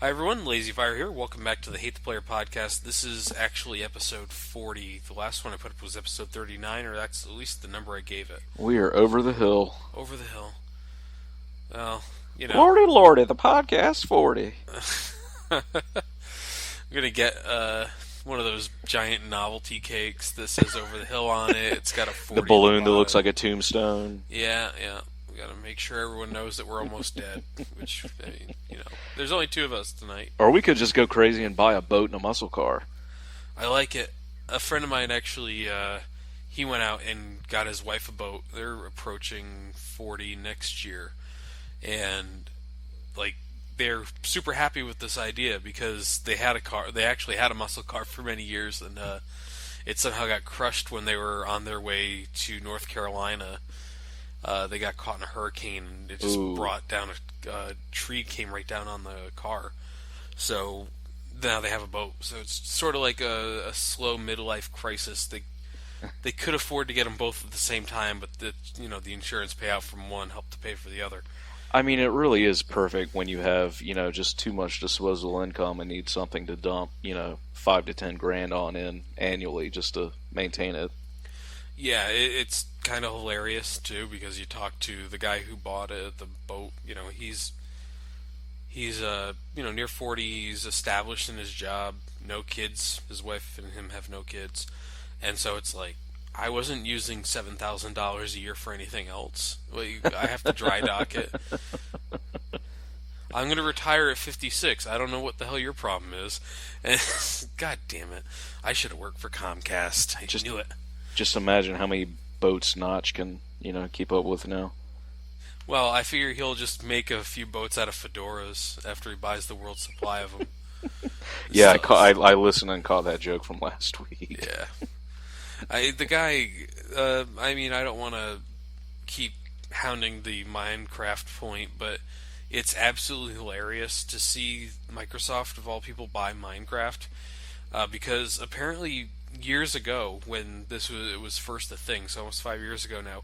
Hi everyone, Lazy Fire here. Welcome back to the Hate the Player podcast. This is actually episode 40. The last one I put up was episode 39, or that's at least the number I gave it. We are over the hill. Over the hill. Well, Lordy, lordy, the podcast 40. I'm gonna get one of those giant novelty cakes that says over the hill on it. It's got a 40 The balloon on that the looks bottom. like a tombstone. Yeah. We gotta make sure everyone knows that we're almost dead. Which, I mean, there's only two of us tonight. Or we could just go crazy and buy a boat and a muscle car. I like it. A friend of mine actually, he went out and got his wife a boat. They're approaching 40 next year. And, they're super happy with this idea because they had a car. They actually had a muscle car for many years, and it somehow got crushed when they were on their way to North Carolina. They got caught in a hurricane, and it just brought down a tree, came right down on the car. So now they have a boat. So it's sort of like a slow midlife crisis. They could afford to get them both at the same time, but the insurance payout from one helped to pay for the other. I mean, it really is perfect when you have, just too much disposable income and need something to dump, 5 to 10 grand on in annually just to maintain it. Yeah, it's kind of hilarious too because you talk to the guy who bought the boat. He's near 40. He's established in his job, no kids. His wife and him have no kids, and so it's like I wasn't using $7,000 a year for anything else. I have to dry dock it. I'm going to retire at 56. I don't know what the hell your problem is. And God damn it. I should have worked for Comcast. I just knew it. Just imagine how many boats Notch can, keep up with now. Well, I figure he'll just make a few boats out of fedoras after he buys the world's supply of them. Yeah, I listened and caught that joke from last week. Yeah. I don't want to keep hounding the Minecraft point, but it's absolutely hilarious to see Microsoft, of all people, buy Minecraft, because apparently years ago, when it was first a thing, so almost 5 years ago now,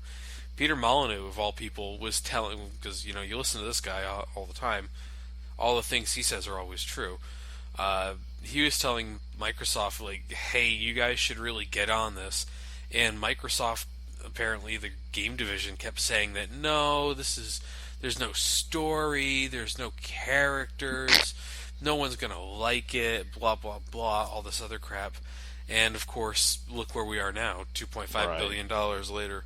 Peter Molyneux, of all people, was telling, because you listen to this guy all the time, all the things he says are always true. He was telling Microsoft, hey, you guys should really get on this. And Microsoft, apparently, the game division, kept saying that, no, there's no story, there's no characters, no one's going to like it, blah, blah, blah, all this other crap. And, of course, look where we are now, $2.5 billion later.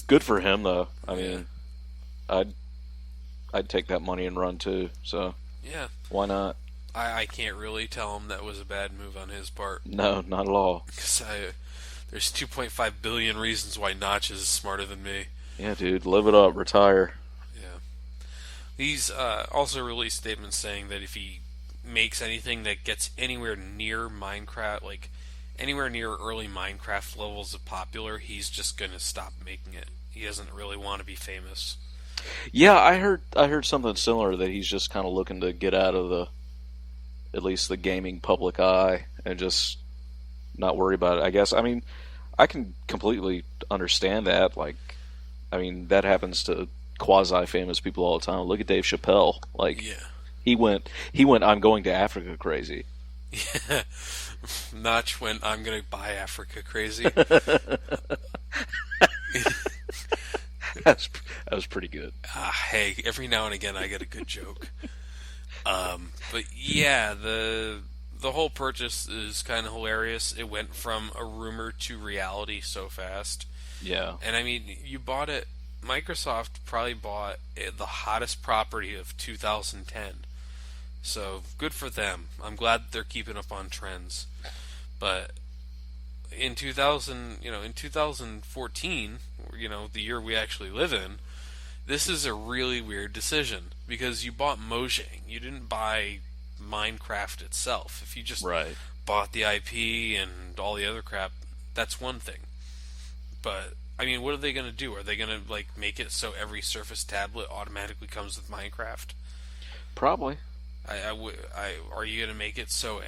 Good for him, though. I mean, I'd take that money and run, too, so... Yeah. Why not? I can't really tell him that was a bad move on his part. No, not at all. Because there's 2.5 billion reasons why Notch is smarter than me. Yeah, dude, live it up, retire. Yeah. He's also released statements saying that if he makes anything that gets anywhere near Minecraft, anywhere near early Minecraft levels of popular, he's just going to stop making it. He doesn't really want to be famous. Yeah, I heard something similar, that he's just kind of looking to get out of at least the gaming public eye and just not worry about it, I guess. I mean, I can completely understand that. That happens to quasi-famous people all the time. Look at Dave Chappelle. Yeah. He went, I'm going to Africa crazy. Yeah. Notch went, I'm going to buy Africa crazy. That was pretty good. Hey, every now and again I get a good joke. But yeah, the whole purchase is kind of hilarious. It went from a rumor to reality so fast. Yeah. And I mean, you bought it. Microsoft probably bought the hottest property of 2010. So good for them. I'm glad they're keeping up on trends. But in 2014, the year we actually live in, this is a really weird decision because you bought Mojang. You didn't buy Minecraft itself. If you just bought the IP and all the other crap, that's one thing. But I mean, what are they going to do? Are they going to make it so every Surface tablet automatically comes with Minecraft? Probably. Are you going to make it so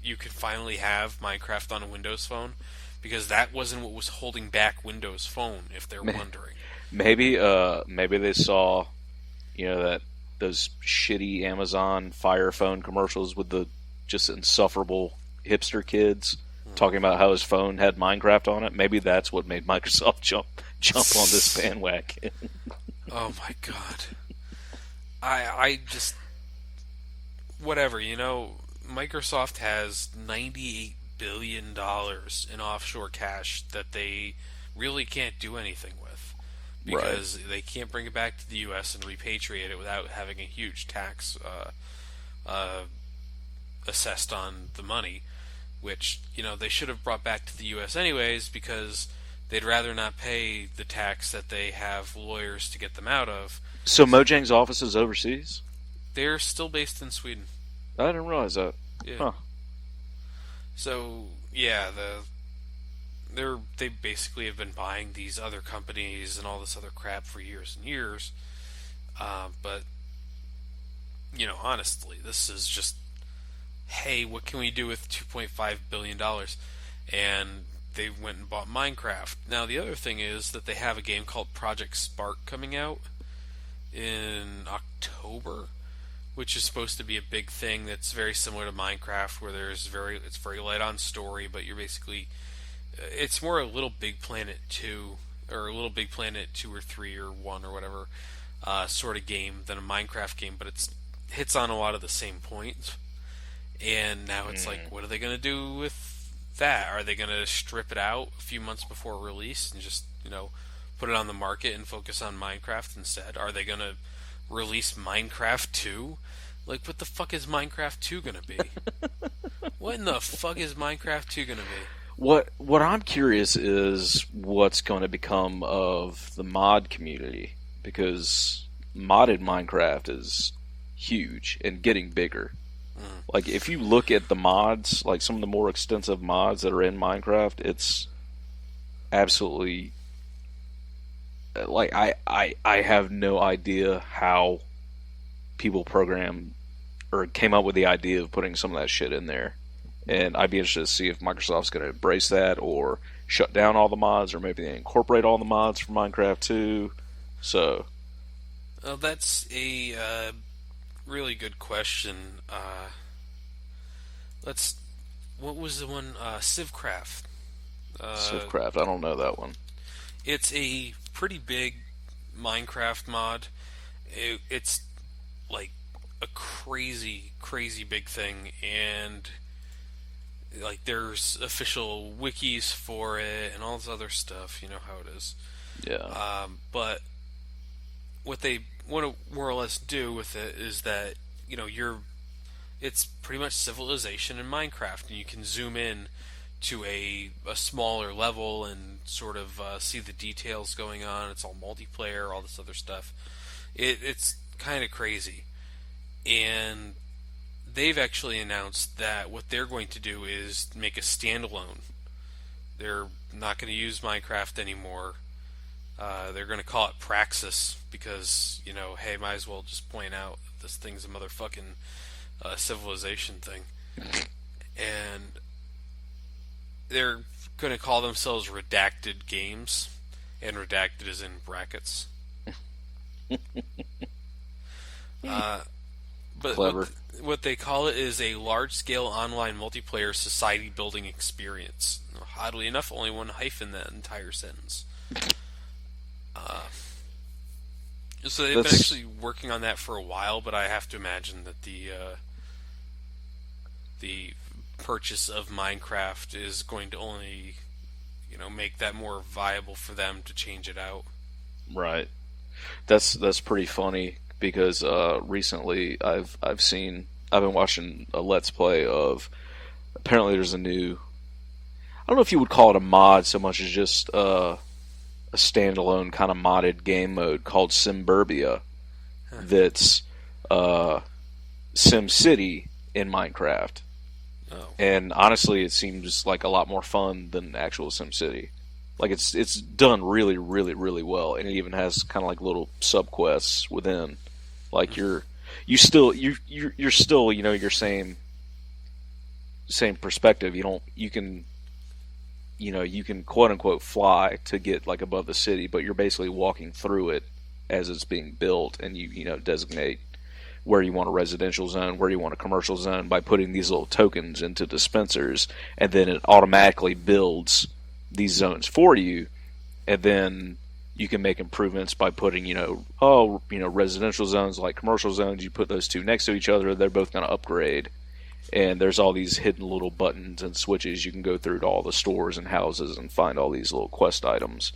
you can finally have Minecraft on a Windows phone? Because that wasn't what was holding back Windows Phone, if they're wondering. Maybe they saw, that those shitty Amazon Fire phone commercials with the just insufferable hipster kids talking about how his phone had Minecraft on it. Maybe that's what made Microsoft jump on this bandwagon. Oh my god. I just whatever, Microsoft has $98 billion in offshore cash that they really can't do anything with because they can't bring it back to the U.S. and repatriate it without having a huge tax uh, assessed on the money, which, they should have brought back to the U.S. anyways because they'd rather not pay the tax that they have lawyers to get them out of. So Mojang's office is overseas? They're still based in Sweden. I didn't realize that. Yeah. Huh. So yeah, they basically have been buying these other companies and all this other crap for years and years. But honestly, this is just, hey, what can we do with $2.5 billion? And they went and bought Minecraft. Now the other thing is that they have a game called Project Spark coming out in October, which is supposed to be a big thing that's very similar to Minecraft, where it's very light on story, but you're basically it's more a Little Big Planet 2 or a Little Big Planet 2 or 3 or 1 or whatever sort of game than a Minecraft game, but it hits on a lot of the same points. And now it's like, what are they going to do with that? Are they going to strip it out a few months before release and just, put it on the market and focus on Minecraft instead? Are they going to release Minecraft 2? Like, what the fuck is Minecraft 2 going to be? What in the fuck is Minecraft 2 going to be? What I'm curious is what's going to become of the mod community, because modded Minecraft is huge and getting bigger. Like, if you look at the mods, like some of the more extensive mods that are in Minecraft, it's absolutely like I have no idea how people program or came up with the idea of putting some of that shit in there. And I'd be interested to see if Microsoft's going to embrace that or shut down all the mods, or maybe they incorporate all the mods from Minecraft too. So, well, that's a really good question. What was the one? Civcraft. Civcraft, I don't know that one. It's a pretty big Minecraft mod. It's like a crazy, crazy big thing, and like there's official wikis for it and all this other stuff. You know how it is. Yeah. But what they want to more or less do with it is that it's pretty much civilization in Minecraft, and you can zoom in to a smaller level and sort of see the details going on. It's all multiplayer, all this other stuff. It's kind of crazy. And they've actually announced that what they're going to do is make a standalone. They're not going to use Minecraft anymore. They're going to call it Praxis because, hey, might as well just point out that this thing's a motherfucking civilization thing. And they're going to call themselves Redacted Games, and redacted is in brackets. But clever. What they call it is a large-scale online multiplayer society-building experience. Oddly enough, only one hyphen that entire sentence. So they've been actually working on that for a while, but I have to imagine that the purchase of Minecraft is going to only, make that more viable for them to change it out. Right. That's pretty funny because recently I've been watching a Let's Play of, apparently there's a new, I don't know if you would call it a mod so much as just a standalone kind of modded game mode called Simburbia that's SimCity in Minecraft. Oh. And honestly, it seems like a lot more fun than actual SimCity. Like it's done really, really, really well, and it even has kind of like little subquests within. Like you're still your same perspective. You can quote unquote fly to get like above the city, but you're basically walking through it as it's being built, and you designate where you want a residential zone, where you want a commercial zone by putting these little tokens into dispensers, and then it automatically builds these zones for you, and then you can make improvements by putting, residential zones like commercial zones. You put those two next to each other, they're both going to upgrade. And there's all these hidden little buttons and switches you can go through to all the stores and houses and find all these little quest items.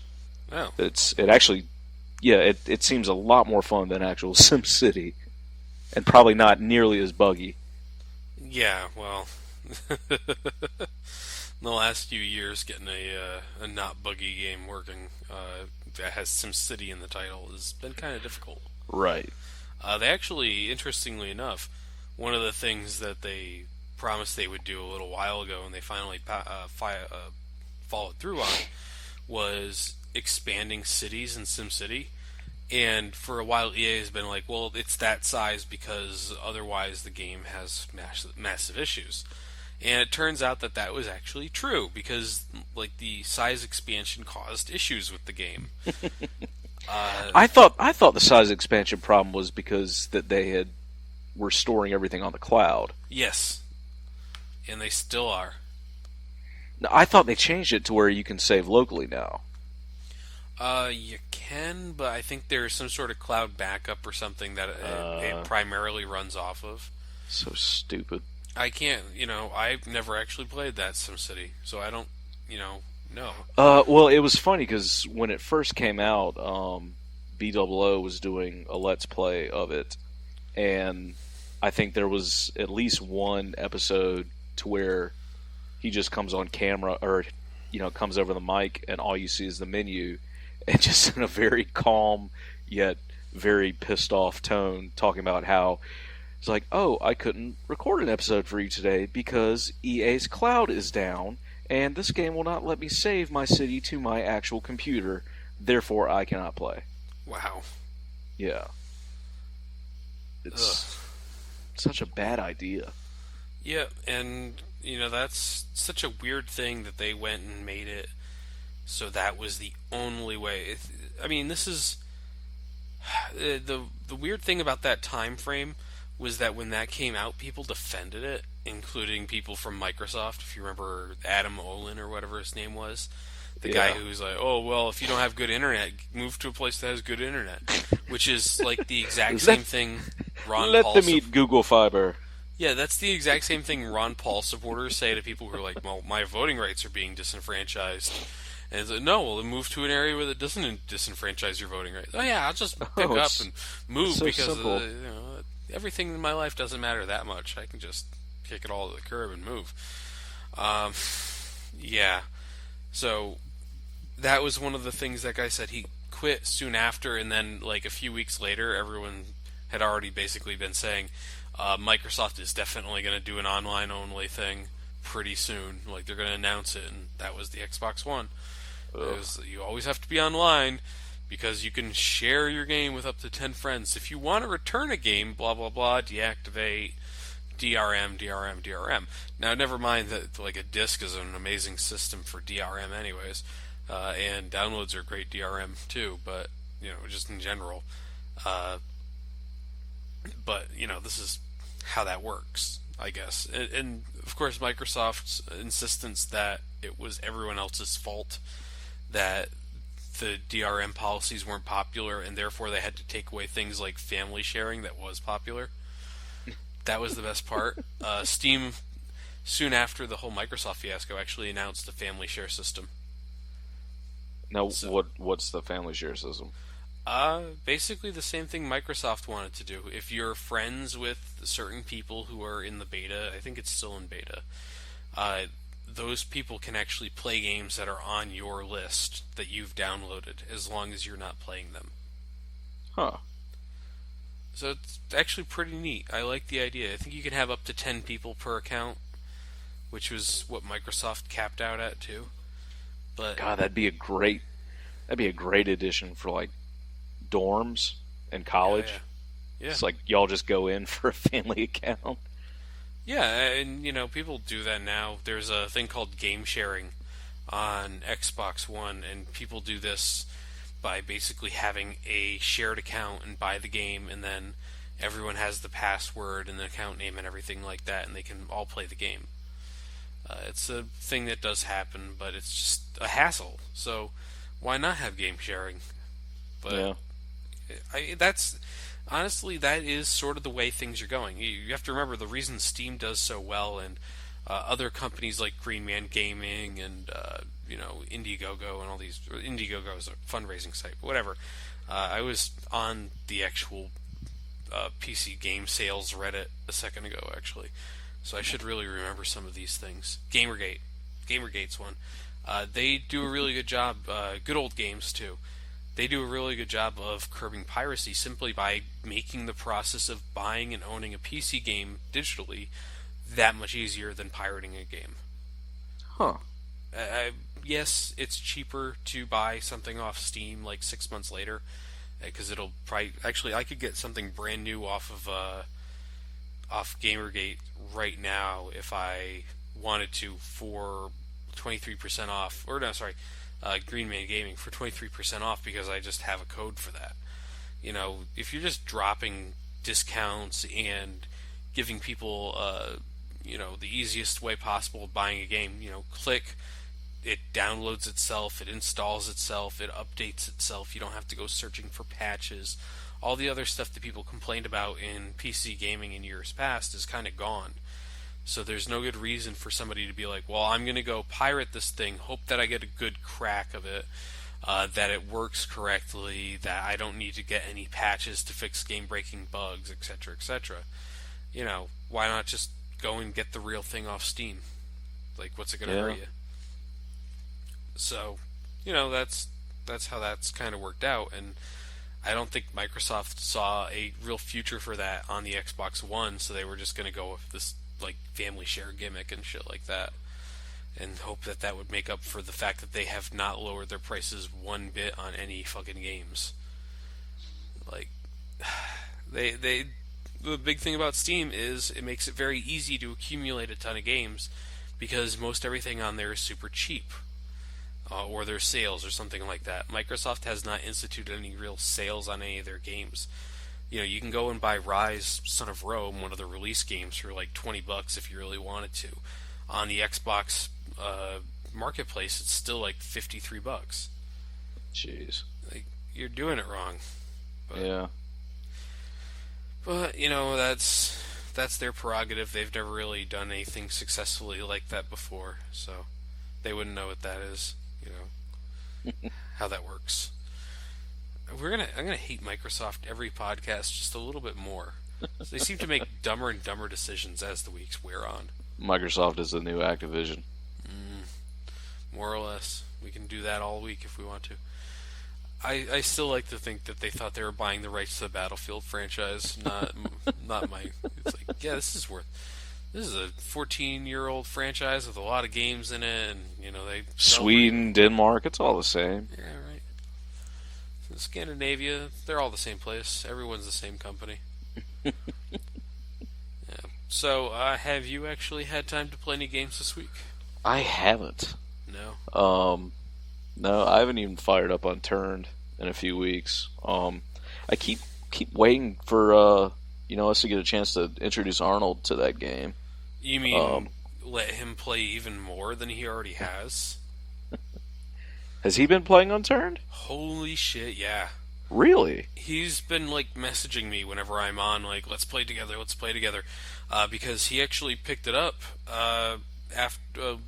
Oh. It actually, yeah, it seems a lot more fun than actual SimCity, and probably not nearly as buggy. Yeah, well, in the last few years, getting a not buggy game working that has SimCity in the title has been kind of difficult. Right. They actually, interestingly enough, one of the things that they promised they would do a little while ago, and they finally followed through on, was expanding cities in SimCity. And for a while, EA has been like, well, it's that size because otherwise the game has massive issues. And it turns out that that was actually true because, like, the size expansion caused issues with the game. I thought the size expansion problem was because that were storing everything on the cloud. Yes, and they still are. Now, I thought they changed it to where you can save locally now. You can, but I think there's some sort of cloud backup or something that it primarily runs off of. So stupid. I can't, I've never actually played that SimCity, so I don't, know. Well, it was funny because when it first came out, BOO was doing a Let's Play of it, and I think there was at least one episode to where he just comes on camera or comes over the mic and all you see is the menu and just in a very calm yet very pissed off tone talking about how it's like, oh, I couldn't record an episode for you today because EA's cloud is down and this game will not let me save my city to my actual computer, therefore I cannot play. Wow. Yeah. It's such a bad idea. Yeah, and that's such a weird thing that they went and made it so that was the only way. I mean, this is the weird thing about that time frame was that when that came out, people defended it, including people from Microsoft. If you remember Adam Olin or whatever his name was, the guy who was like, "Oh well, if you don't have good internet, move to a place that has good internet," which is like the exact same thing. Let them eat Google Fiber. Yeah, that's the exact same thing Ron Paul supporters say to people who are like, well, my voting rights are being disenfranchised. And it's like, no, well, then move to an area where that doesn't disenfranchise your voting rights. Oh, yeah, I'll just pick up and move so because everything in my life doesn't matter that much. I can just kick it all to the curb and move. Yeah. So that was one of the things that guy said. He quit soon after, and then like a few weeks later, everyone had already basically been saying, Microsoft is definitely going to do an online-only thing pretty soon. Like, they're going to announce it, and that was the Xbox One. You always have to be online because you can share your game with up to 10 friends. If you want to return a game, blah, blah, blah, deactivate DRM, DRM, DRM. Now, never mind that, like, a disc is an amazing system for DRM anyways, and downloads are great DRM too, but, just in general. But, this is how that works, I guess. And of course, Microsoft's insistence that it was everyone else's fault that the DRM policies weren't popular, and therefore they had to take away things like family sharing that was popular. That was the best part. Steam, soon after the whole Microsoft fiasco, actually announced a family share system. Now, what's the family share system? Basically the same thing Microsoft wanted to do. If you're friends with certain people who are in the beta, I think it's still in beta, those people can actually play games that are on your list that you've downloaded, as long as you're not playing them. Huh. So it's actually pretty neat. I like the idea. I think you can have up to 10 people per account, which was what Microsoft capped out at too. But God, that'd be a great addition for like dorms and college. Yeah. It's like y'all just go in for a family account. Yeah, and people do that now. There's a thing called game sharing on Xbox One, and people do this by basically having a shared account and buy the game, and then Everyone has the password and the account name and everything like that, and they can all play the game. It's a thing that does happen, but it's just a hassle. So why not have game sharing? But Yeah. that's honestly, that is sort of the way things are going. You have to remember the reason Steam does so well, and other companies like Green Man Gaming and Indiegogo and all these. Indiegogo is a fundraising site, but whatever. I was on the actual PC game sales Reddit a second ago, actually, so I should really remember some of these things. Gamergate's one. They do a really good job. Good old games too. They do a really good job of curbing piracy simply by making the process of buying and owning a PC game digitally that much easier than pirating a game. Huh. Yes, it's cheaper to buy something off Steam like 6 months later, because it'll probably actually I could get something brand new off Gamergate right now if I wanted to for 23% off, or no, sorry, Green Man Gaming for 23% off because I just have a code for that. If you're just dropping discounts and giving people, the easiest way possible of buying a game, click, it downloads itself, it installs itself, it updates itself. You don't have to go searching for patches. All the other stuff that people complained about in PC gaming in years past is kind of gone. So there's no good reason for somebody to be like, well, I'm going to go pirate this thing, hope that I get a good crack of it, that it works correctly, that I don't need to get any patches to fix game-breaking bugs, etc., etc. Why not just go and get the real thing off Steam? Like, what's it going to hurt you? So, that's how that's kind of worked out, and I don't think Microsoft saw a real future for that on the Xbox One, so they were just going to go with this like family share gimmick and shit like that, and hope that that would make up for the fact that they have not lowered their prices one bit on any fucking games. Like, the big thing about Steam is it makes it very easy to accumulate a ton of games because most everything on there is super cheap. Or their sales or something like that. Microsoft has not instituted any real sales on any of their games. You can go and buy Rise, Son of Rome, one of the release games, for like $20 if you really wanted to. On the Xbox marketplace, it's still like $53. Jeez. Like, you're doing it wrong. But, yeah. But that's their prerogative. They've never really done anything successfully like that before, so they wouldn't know what that is. How that works. I'm gonna hate Microsoft every podcast just a little bit more. They seem to make dumber and dumber decisions as the weeks wear on. Microsoft is the new Activision. More or less. We can do that all week if we want to. I still like to think that they thought they were buying the rights to the Battlefield franchise, not my. It's like, yeah, this is a 14-year-old franchise with a lot of games in it, and they Sweden, Denmark, it's all the same. Yeah, right. Scandinavia, they're all the same place. Everyone's the same company. Yeah. So, have you actually had time to play any games this week? I haven't. No. No, I haven't even fired up Unturned in a few weeks. I keep waiting for us to get a chance to introduce Arnold to that game. You mean let him play even more than he already has? Has he been playing Unturned? Holy shit, yeah. Really? He's been messaging me whenever I'm on, let's play together, because he actually picked it up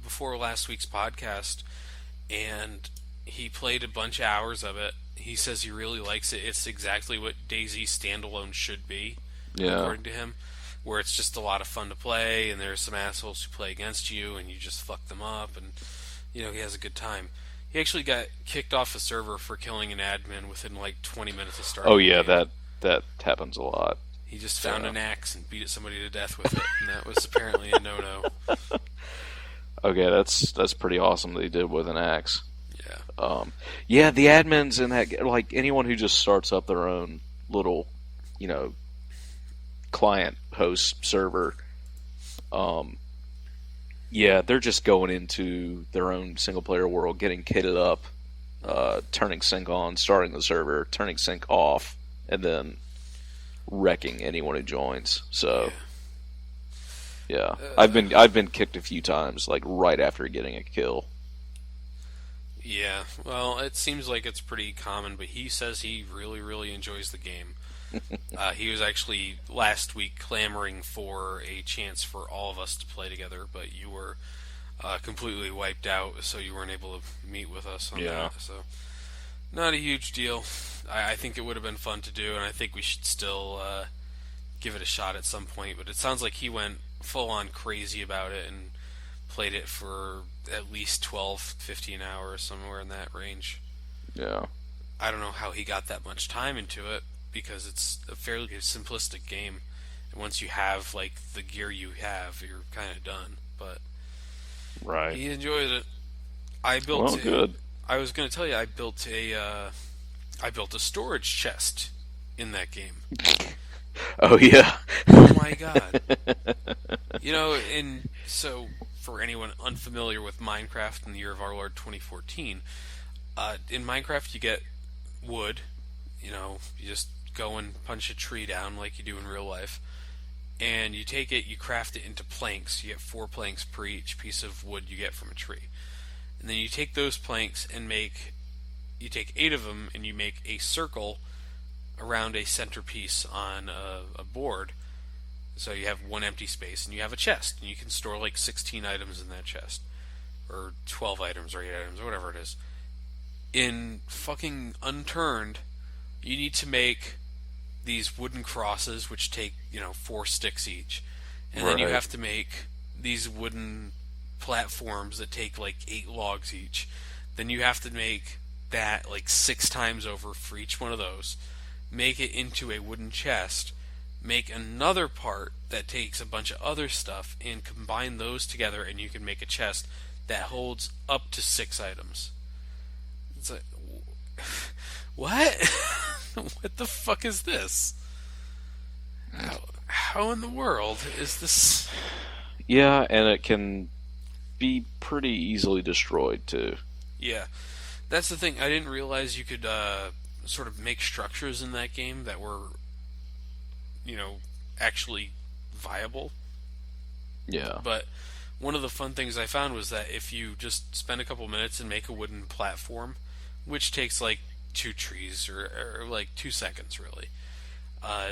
before last week's podcast, and he played a bunch of hours of it. He says he really likes it. It's exactly what DayZ standalone should be, according to him, where it's just a lot of fun to play, and there's some assholes who play against you, and you just fuck them up, and he has a good time. He actually got kicked off a server for killing an admin within 20 minutes of starting. Oh yeah, that happens a lot. He just found an axe and beat somebody to death with it, and that was apparently a no-no. Okay, that's pretty awesome that he did with an axe. Yeah. The admins and that, anyone who just starts up their own little, client host server. They're just going into their own single player world, getting kitted up, turning sync on, starting the server, turning sync off, and then wrecking anyone who joins. So Yeah. yeah, Uh, I've been kicked a few times, like right after getting a kill. yeah. Well, it seems like it's pretty common, but he says he really, really enjoys the game. He was actually last week clamoring for a chance for all of us to play together, but you were completely wiped out, so you weren't able to meet with us on Yeah. that. So, not a huge deal. I think it would have been fun to do, and I think we should still give it a shot at some point. But it sounds like he went full on crazy about it and played it for at least 12, 15 hours, somewhere in that range. Yeah. I don't know how he got that much time into it because it's a fairly simplistic game. And once you have like the gear you have, you're kind of done. But Right. he enjoyed it. I Well, built. good. I was going to tell you, I built a storage chest in that game. Oh yeah. Oh my god! And so for anyone unfamiliar with Minecraft in the year of our Lord 2014, in Minecraft you get wood. You just go and punch a tree down like you do in real life, and you take it, you craft it into planks. You get 4 planks per each piece of wood you get from a tree, and then you take those planks and you take 8 of them and you make a circle around a centerpiece on a board. So you have one empty space and you have a chest, and you can store like 16 items in that chest, or 12 items, or 8 items, or whatever it is. In fucking Unturned, you need to make these wooden crosses, which take 4 sticks each, and then you Right. have to make these wooden platforms that take like 8 logs each. Then you have to make that like 6 times over for each one of those. Make it into a wooden chest. Make another part that takes a bunch of other stuff and combine those together, and you can make a chest that holds up to 6 items. It's like, what? What the fuck is this? How in the world is this? Yeah, and it can be pretty easily destroyed too. Yeah, that's the thing. I didn't realize you could sort of make structures in that game that were, you know, actually viable. Yeah. But one of the fun things I found was that if you just spend a couple minutes and make a wooden platform, which takes like 2 trees or like 2 seconds really,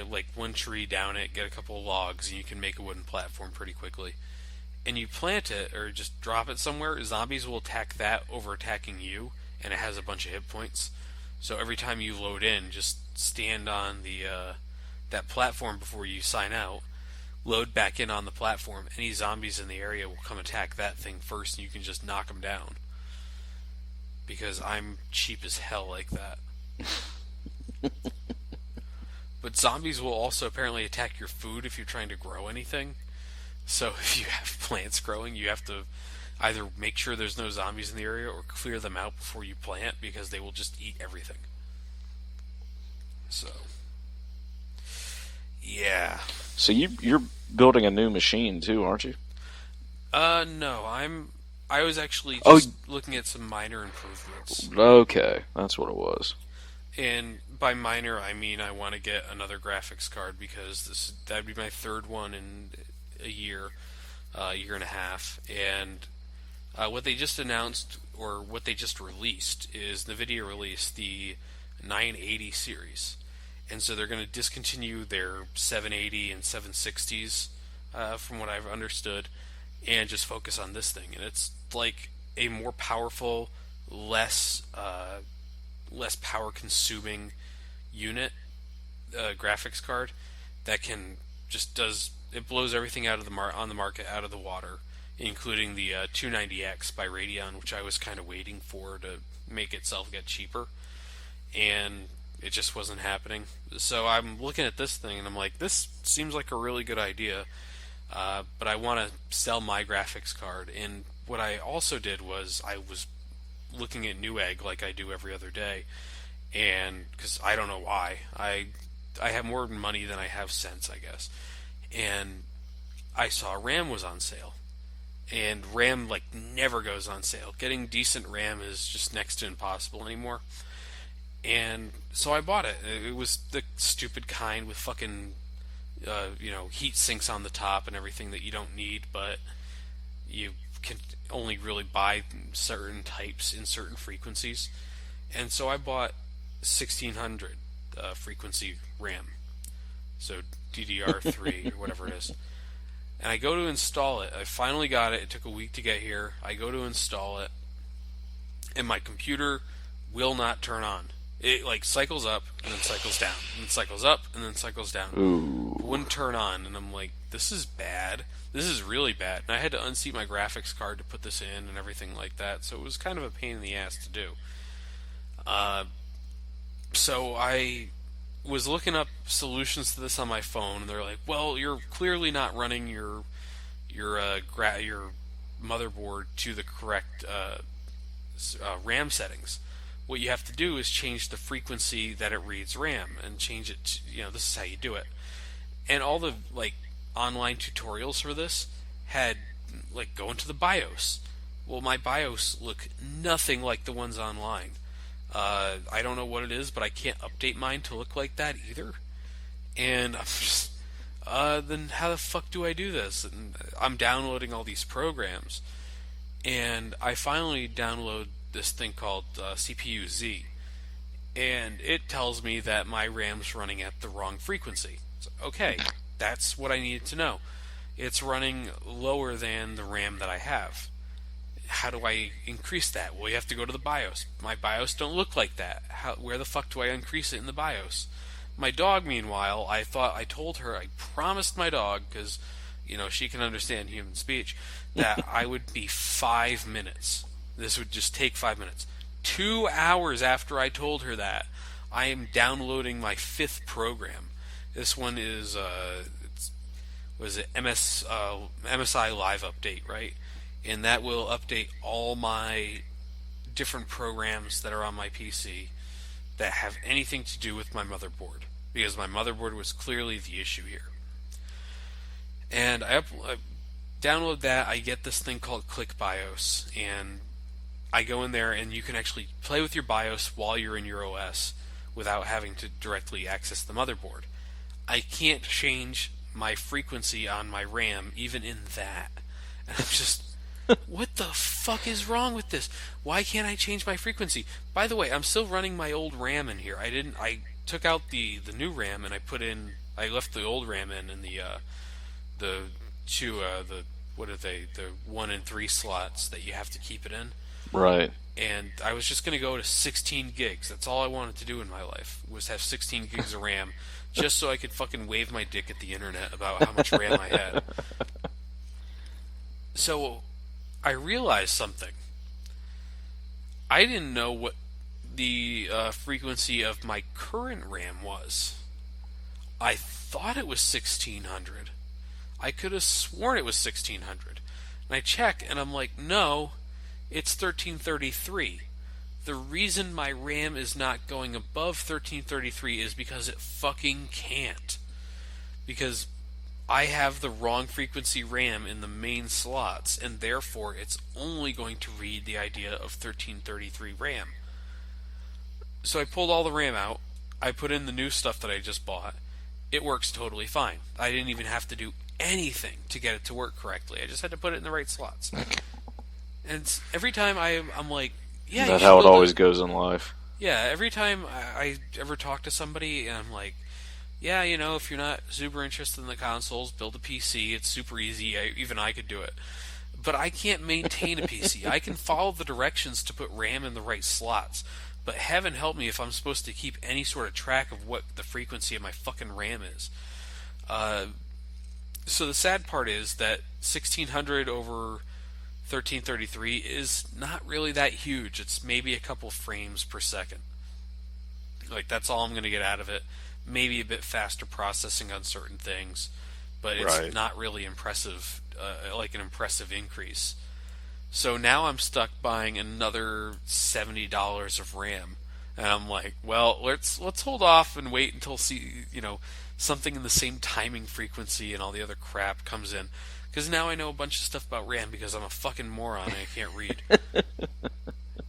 like one tree down it, get a couple of logs, and you can make a wooden platform pretty quickly. And you plant it or just drop it somewhere, zombies will attack that over attacking you, and it has a bunch of hit points. So every time you load in, just stand on the that platform before you sign out. Load back in on the platform. Any zombies in the area will come attack that thing first, and you can just knock them down. Because I'm cheap as hell like that. But zombies will also apparently attack your food if you're trying to grow anything. So if you have plants growing, you have to either make sure there's no zombies in the area or clear them out before you plant, because they will just eat everything. So, yeah. So you're building a new machine too, aren't you? No, I was actually Oh, just looking at some minor improvements. okay. That's what it was. And by minor, I mean I want to get another graphics card, because that'd be my third one in a year and a half. And what they just announced, or what they just released, is NVIDIA released the 980 series. And so they're going to discontinue their 780 and 760s, from what I've understood, and just focus on this thing. And it's like a more powerful, less power consuming unit, graphics card that can just does it blows everything out of on the market out of the water, including the 290X by Radeon, which I was kind of waiting for to make itself get cheaper, and it just wasn't happening. So I'm looking at this thing and I'm like, this seems like a really good idea, but I want to sell my graphics card. And what I also did was I was looking at Newegg like I do every other day, and because I don't know why, I have more money than I have sense, I guess, and I saw RAM was on sale, and RAM never goes on sale. Getting decent RAM is just next to impossible anymore. And so I bought it. It was the stupid kind with fucking, heat sinks on the top and everything that you don't need, but you can only really buy certain types in certain frequencies. And so I bought 1600 frequency RAM, so DDR3 or whatever it is. And I go to install it. I finally got it. It took a week to get here. I go to install it, and my computer will not turn on. It like cycles up and then cycles down, and then cycles up and then cycles down. Ooh. It wouldn't turn on, and I'm like, this is bad. This is really bad. And I had to unseat my graphics card to put this in and everything like that. So it was kind of a pain in the ass to do. So I was looking up solutions to this on my phone, and they're like, "Well, you're clearly not running your motherboard to the correct RAM settings. What you have to do is change the frequency that it reads RAM and change it to, this is how you do it." And all the like online tutorials for this had like go into the BIOS. Well, my BIOS look nothing like the ones online. I don't know what it is, but I can't update mine to look like that either. And I'm just, then how the fuck do I do this? And I'm downloading all these programs, and I finally download this thing called CPU-Z, and it tells me that my RAM's running at the wrong frequency. So, okay, that's what I needed to know. It's running lower than the RAM that I have. How do I increase that? Well, you have to go to the BIOS. My BIOS don't look like that. Where the fuck do I increase it in the BIOS? My dog, meanwhile, I told her, I promised my dog, because, she can understand human speech, that I would be 5 minutes. This would just take 5 minutes. 2 hours after I told her that, I am downloading my 5th program. This one is, MSI Live Update, right? And that will update all my different programs that are on my PC that have anything to do with my motherboard, because my motherboard was clearly the issue here. And I download that. I get this thing called Click BIOS, and I go in there, and you can actually play with your BIOS while you're in your OS without having to directly access the motherboard. I can't change my frequency on my RAM even in that. And I'm just, what the fuck is wrong with this? Why can't I change my frequency? By the way, I'm still running my old RAM in here. I took out the new RAM and I left the old RAM in the what are they? The 1 and 3 slots that you have to keep it in. Right. And I was just going to go to 16 gigs. That's all I wanted to do in my life, was have 16 gigs of RAM, just so I could fucking wave my dick at the internet about how much RAM I had. So I realized something. I didn't know what the frequency of my current RAM was. I thought it was 1600. I could have sworn it was 1600. And I check, and I'm like, no, it's 1333. The reason my RAM is not going above 1333 is because it fucking can't. Because I have the wrong frequency RAM in the main slots, and therefore it's only going to read the idea of 1333 RAM. So I pulled all the RAM out, I put in the new stuff that I just bought. It works totally fine. I didn't even have to do anything to get it to work correctly. I just had to put it in the right slots. And every time I'm like, yeah, that's how it always goes in life. Yeah, every time I ever talk to somebody and I'm like, yeah, if you're not super interested in the consoles, build a PC. It's super easy. Even I could do it. But I can't maintain a PC. I can follow the directions to put RAM in the right slots. But heaven help me if I'm supposed to keep any sort of track of what the frequency of my fucking RAM is. So the sad part is that 1600 over 1333 is not really that huge. It's maybe a couple frames per second. Like, that's all I'm going to get out of it. Maybe a bit faster processing on certain things, but it's not really impressive, like an impressive increase. So now I'm stuck buying another $70 of RAM, and I'm like, well, let's hold off and wait until something in the same timing frequency and all the other crap comes in, because now I know a bunch of stuff about RAM because I'm a fucking moron and I can't read.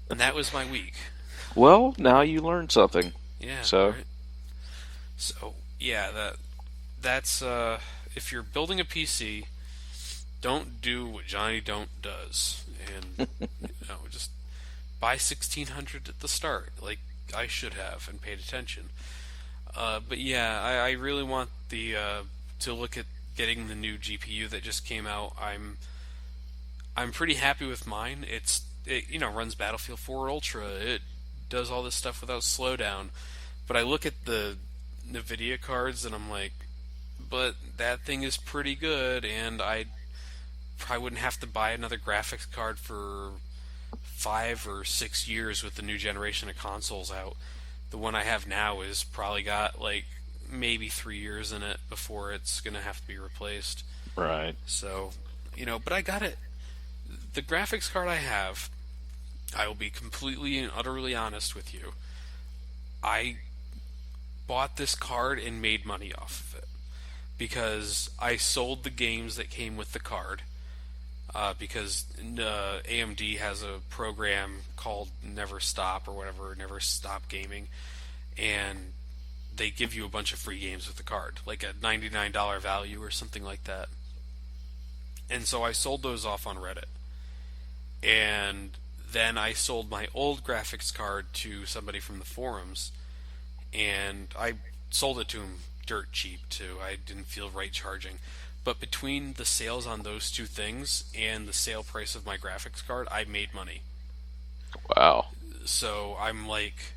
And that was my week. Well, now you learned something. Yeah, So, right. So yeah, that's if you're building a PC, don't do what Johnny Don't does, and just buy 1600 at the start, like I should have, and paid attention. But yeah, I really want the to look at getting the new GPU that just came out. I'm pretty happy with mine. It runs Battlefield 4 Ultra. It does all this stuff without slowdown. But I look at the Nvidia cards and I'm like, but that thing is pretty good, and I probably wouldn't have to buy another graphics card for 5 or 6 years with the new generation of consoles out. The one I have now is probably got like maybe 3 years in it before it's gonna have to be replaced. right. So, but I got it. The graphics card I have, I will be completely and utterly honest with you. I bought this card and made money off of it because I sold the games that came with the card. Because AMD has a program called Never Stop or whatever, Never Stop Gaming, and they give you a bunch of free games with the card, like a $99 value or something like that. And so I sold those off on Reddit. And then I sold my old graphics card to somebody from the forums, and I sold it to him dirt cheap too. I didn't feel right charging. But between the sales on those two things and the sale price of my graphics card, I made money. Wow. So I'm like,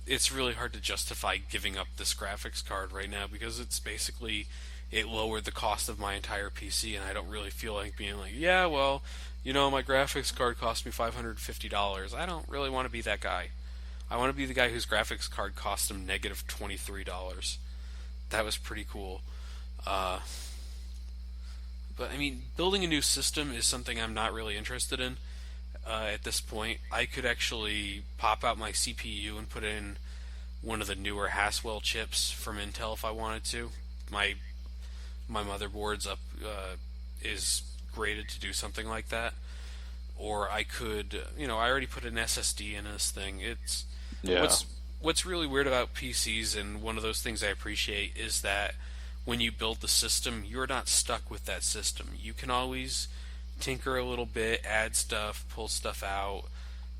it's really hard to justify giving up this graphics card right now because it's basically, it lowered the cost of my entire PC, and I don't really feel like being like, yeah, well, my graphics card cost me $550. I don't really want to be that guy. I want to be the guy whose graphics card cost him negative $23. That was pretty cool. Uh, but I mean, building a new system is something I'm not really interested in at this point. I could actually pop out my CPU and put in one of the newer Haswell chips from Intel if I wanted to. My motherboard's up is graded to do something like that. Or I could, I already put an SSD in this thing. It's Yeah. what's really weird about PCs, and one of those things I appreciate is that when you build the system, you're not stuck with that system. You can always tinker a little bit, add stuff, pull stuff out,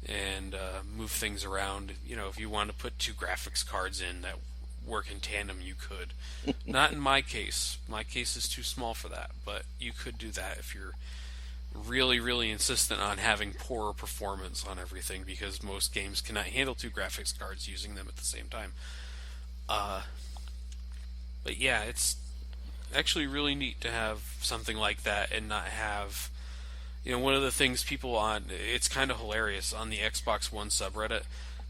and move things around. If you want to put two graphics cards in that work in tandem, you could. Not in my case. My case is too small for that, but you could do that if you're really, really insistent on having poorer performance on everything, because most games cannot handle two graphics cards using them at the same time. Uh, but yeah, it's actually really neat to have something like that and not have. One of the things it's kind of hilarious on the Xbox One subreddit,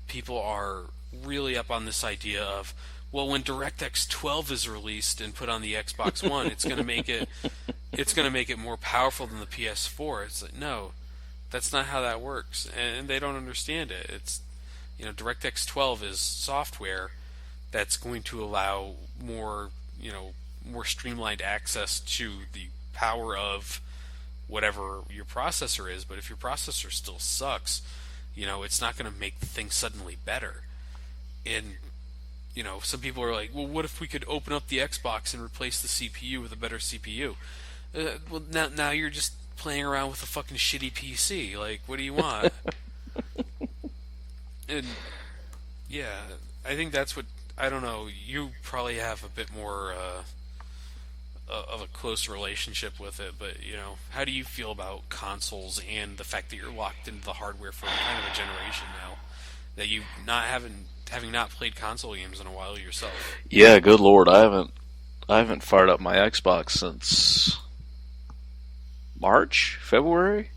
people are really up on this idea of, well, when DirectX 12 is released and put on the Xbox One, it's going to make it more powerful than the PS4. It's like, no, that's not how that works, and they don't understand it. It's DirectX 12 is software that's going to allow more more streamlined access to the power of whatever your processor is. But if your processor still sucks, it's not going to make the thing suddenly better. And some people are like, well, what if we could open up the Xbox and replace the CPU with a better CPU? Well, now you're just playing around with a fucking shitty PC. Like, what do you want? And yeah, I think that's what, I don't know. You probably have a bit more of a close relationship with it, but how do you feel about consoles and the fact that you're locked into the hardware for kind of a generation now, that you not having not played console games in a while yourself? Yeah, good lord, I haven't fired up my Xbox since March, February.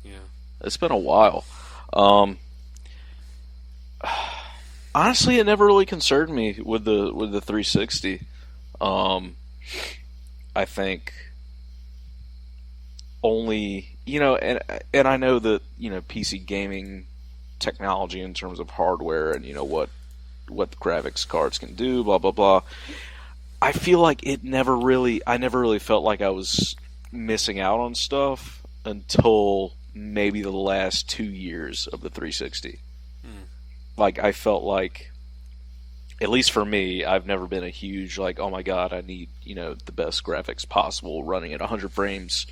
Yeah. It's been a while. Um, Honestly, it never really concerned me with the 360. Um, I think only and I know that PC gaming technology in terms of hardware and what the graphics cards can do, blah blah blah. I feel like I never really felt like I was missing out on stuff until maybe the last 2 years of the 360. like I felt like, at least for me, I've never been a huge like, oh my god, I need the best graphics possible running at 100 frames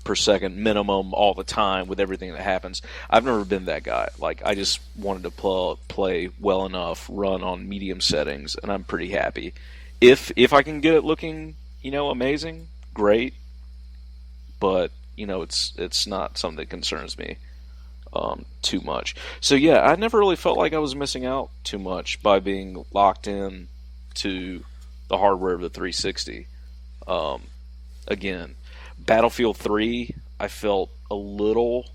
per second minimum all the time with everything that happens. I've never been that guy. Like I just wanted to play well enough, run on medium settings, and I'm pretty happy. If I can get it looking amazing, great. But it's not something that concerns me too much. So yeah, I never really felt like I was missing out too much by being locked in to the hardware of the 360. Um, Again, Battlefield 3, I felt a little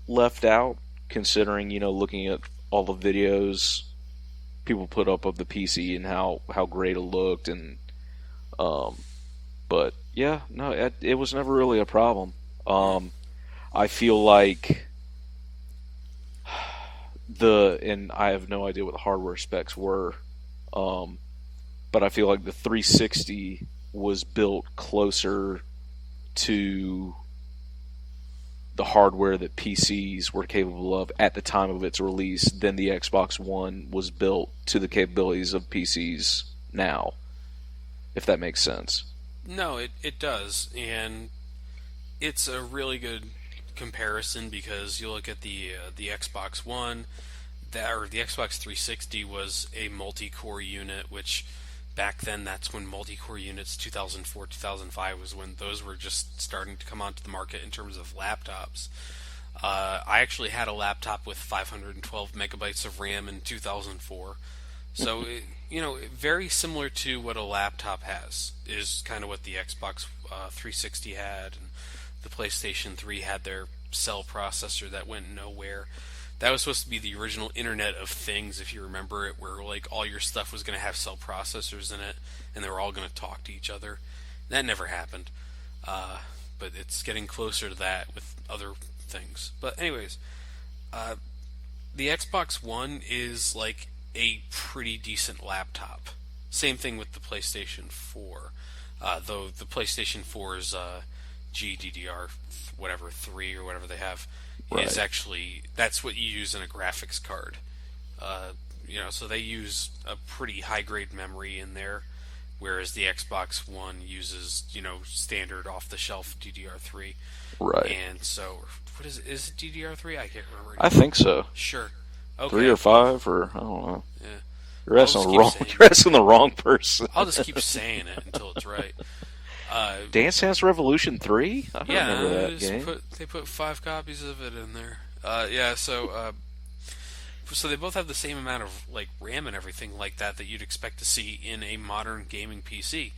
left out considering looking at all the videos people put up of the PC and how great it looked um, but yeah, no, it was never really a problem. I feel like and I have no idea what the hardware specs were, um, but I feel like the 360 was built closer to the hardware that PCs were capable of at the time of its release than the Xbox One was built to the capabilities of PCs now, if that makes sense. No, it does, and it's a really good comparison because you look at the Xbox One, that or the Xbox 360 was a multi-core unit, which back then that's when multi-core units 2004 2005 was when those were just starting to come onto the market in terms of laptops. I actually had a laptop with 512 megabytes of RAM in 2004. So, very similar to what a laptop has is kind of what the Xbox 360 had, and the PlayStation 3 had their cell processor that went nowhere. That was supposed to be the original Internet of Things, if you remember it, where like all your stuff was going to have cell processors in it, and they were all going to talk to each other. That never happened, but it's getting closer to that with other things. But anyways, uh, the Xbox One is like a pretty decent laptop. Same thing with the PlayStation 4. Though the PlayStation 4's GDDR whatever 3 or whatever they have is Right. actually that's what you use in a graphics card. So they use a pretty high grade memory in there, whereas the Xbox One uses standard off the shelf DDR3. Right. And so what is it? Is it DDR3? I can't remember I anymore. think so. Sure. 3 Okay. or Well, 5 or I don't know. yeah. You're I'll asking just the keep wrong. saying You're asking the wrong person. I'll just keep saying it until it's right. Uh, Dance Dance Revolution 3? I don't yeah, remember that game. they put 5 copies of it in there. Yeah, so they both have the same amount of like RAM and everything like that that you'd expect to see in a modern gaming PC.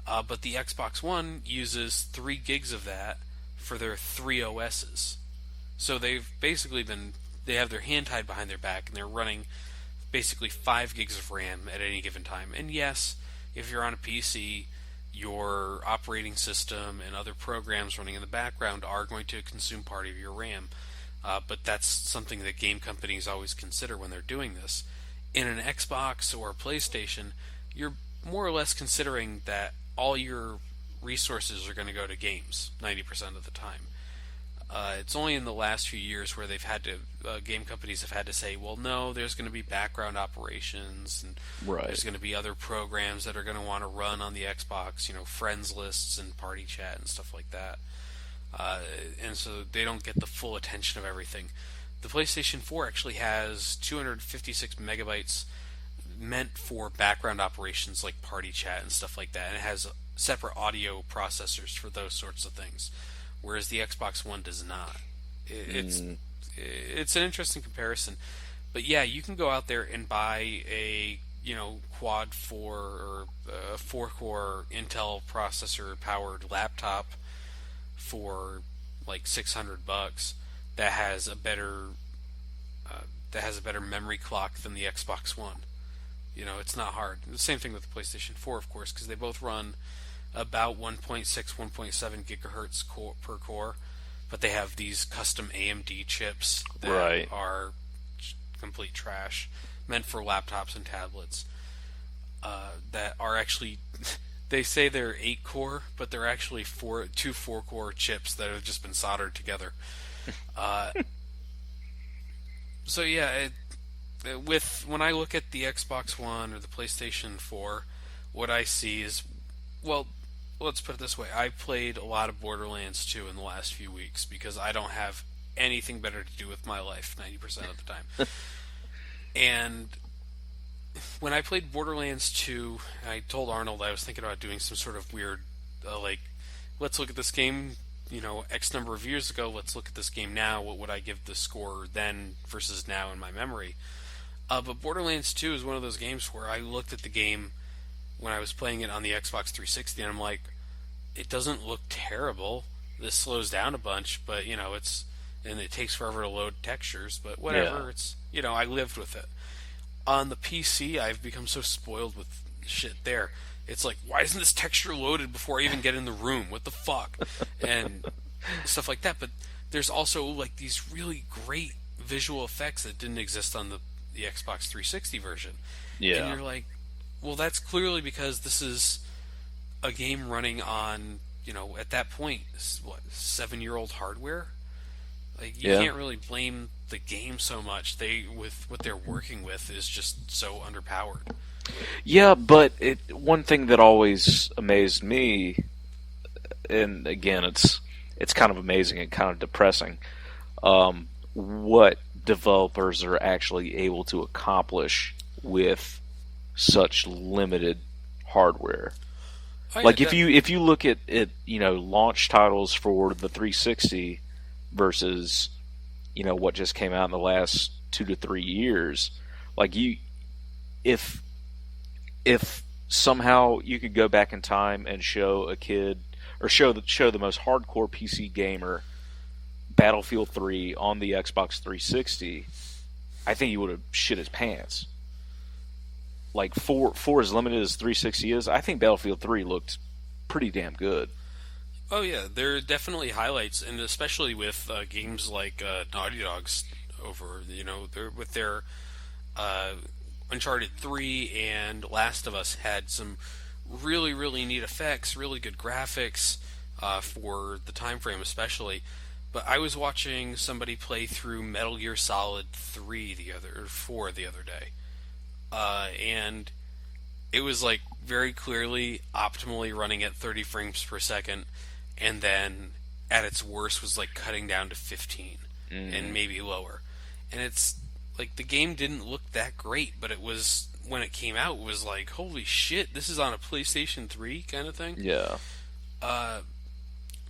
But the Xbox One uses 3 gigs of that for their 3 OSs. So they have their hand tied behind their back and they're running basically 5 gigs of RAM at any given time. And yes, if you're on a PC, your operating system and other programs running in the background are going to consume part of your RAM. But that's something that game companies always consider when they're doing this. In an Xbox or a PlayStation, you're more or less considering that all your resources are going to go to games 90% of the time. It's only in the last few years where game companies have had to say, well, no, there's going to be background operations, and Right. there's going to be other programs that are going to want to run on the Xbox, friends lists and party chat and stuff like that. Uh, and so they don't get the full attention of everything. The PlayStation 4 actually has 256 megabytes meant for background operations like party chat and stuff like that, and it has separate audio processors for those sorts of things, whereas the Xbox One does not. It's Mm, it's an interesting comparison, but yeah, you can go out there and buy a quad 4 or 4 core Intel processor powered laptop for like $600 that has a better memory clock than the Xbox One. It's not hard. The same thing with the PlayStation 4, of course, because they both run about 1.6, 1.7 gigahertz per core, but they have these custom AMD chips that right. are complete trash, meant for laptops and tablets. That are actually, they say they're 8 core, but they're actually two 4 core chips that have just been soldered together. Uh, so yeah, with when I look at the Xbox One or the PlayStation 4, what I see is, well, let's put it this way: I played a lot of Borderlands 2 in the last few weeks because I don't have anything better to do with my life 90% of the time. And when I played Borderlands 2, I told Arnold I was thinking about doing some sort of weird, like, let's look at this game, X number of years ago. Let's look at this game now. What would I give the score then versus now in my memory? But Borderlands 2 is one of those games where I looked at the game when I was playing it on the Xbox 360, and I'm like, it doesn't look terrible. This slows down a bunch, but and it takes forever to load textures, but Yeah. whatever. It's I lived with it. On the PC, I've become so spoiled with shit there. It's like, why isn't this texture loaded before I even get in the room? What the fuck? And stuff like that. But there's also like these really great visual effects that didn't exist on the Xbox 360 version. And Yeah. you're like, well, that's clearly because this is a game running on, at that point, what, 7-year-old hardware? Like, you Yeah. can't really blame the game so much. With what they're working with is just so underpowered. Yeah, but one thing that always amazed me, and again, it's kind of amazing and kind of depressing, what developers are actually able to accomplish with such limited hardware. Oh yeah, Like if you look at launch titles for the 360 versus what just came out in the last 2 to 3 years, like if if somehow you could go back in time and show a kid or show the most hardcore PC gamer Battlefield 3 on the Xbox 360, I think he would have shit his pants. Like for as limited as 360 is, I think Battlefield 3 looked pretty damn good. oh yeah, there are definitely highlights, and especially with games like Naughty Dog's over, they're with their uh, Uncharted 3 and Last of Us had some really, really neat effects, really good graphics for the time frame, especially. But I was watching somebody play through Metal Gear Solid 3 or 4 the other day, and it was like very clearly optimally running at 30 frames per second, and then at its worst was like cutting down to 15 and Mm, maybe lower. And it's like the game didn't look that great, but it was when it came out, it was like, holy shit, this is on a PlayStation 3 kind of thing. yeah. Uh,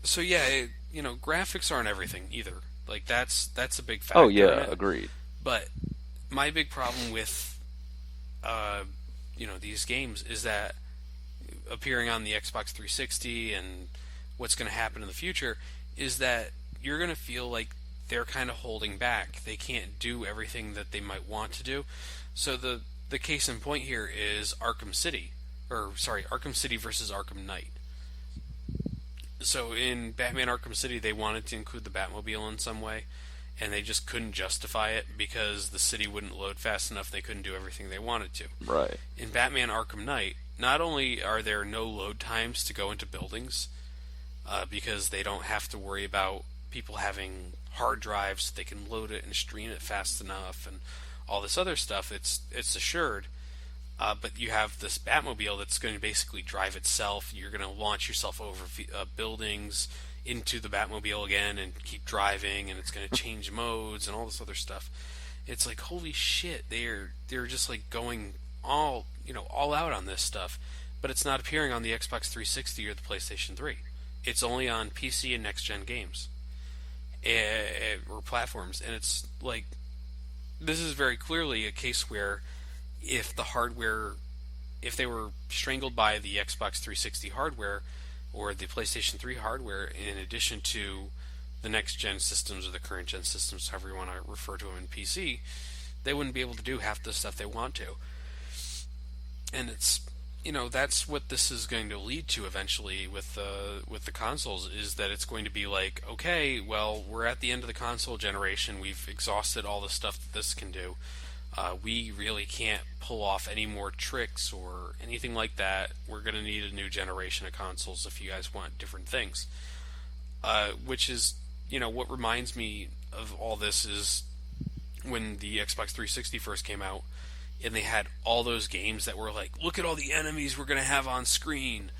so yeah, graphics aren't everything either. Like that's a big Oh factor in yeah, it. agreed. But my big problem with uh, these games is that appearing on the Xbox 360 and what's going to happen in the future is that you're going to feel like they're kind of holding back. They can't do everything that they might want to do. So the case in point here is Arkham City, or sorry, Arkham City versus Arkham Knight. So in Batman Arkham City, they wanted to include the Batmobile in some way, and they just couldn't justify it because the city wouldn't load fast enough. They couldn't do everything they wanted to. Right. In Batman Arkham Knight, not only are there no load times to go into buildings, because they don't have to worry about people having hard drives so they can load it and stream it fast enough and all this other stuff. It's assured. But you have this Batmobile that's going to basically drive itself. You're going to launch yourself over buildings into the Batmobile again and keep driving, and it's going to change modes and all this other stuff. It's like, holy shit, they're just like going all out on this stuff, but it's not appearing on the Xbox 360 or the PlayStation 3. It's only on PC and next gen games or platforms, and it's like, this is very clearly a case where if the hardware, if they were strangled by the Xbox 360 hardware or the PlayStation 3 hardware, in addition to the next gen systems or the current gen systems, however you want to refer to them in PC, they wouldn't be able to do half the stuff they want to. And it's, that's what this is going to lead to eventually with the consoles, is that it's going to be like, okay, well, we're at the end of the console generation, we've exhausted all the stuff that this can do. We really can't pull off any more tricks or anything like that. We're going to need a new generation of consoles if you guys want different things. Which is, what reminds me of all this is when the Xbox 360 first came out, and they had all those games that were like, look at all the enemies we're going to have on screen.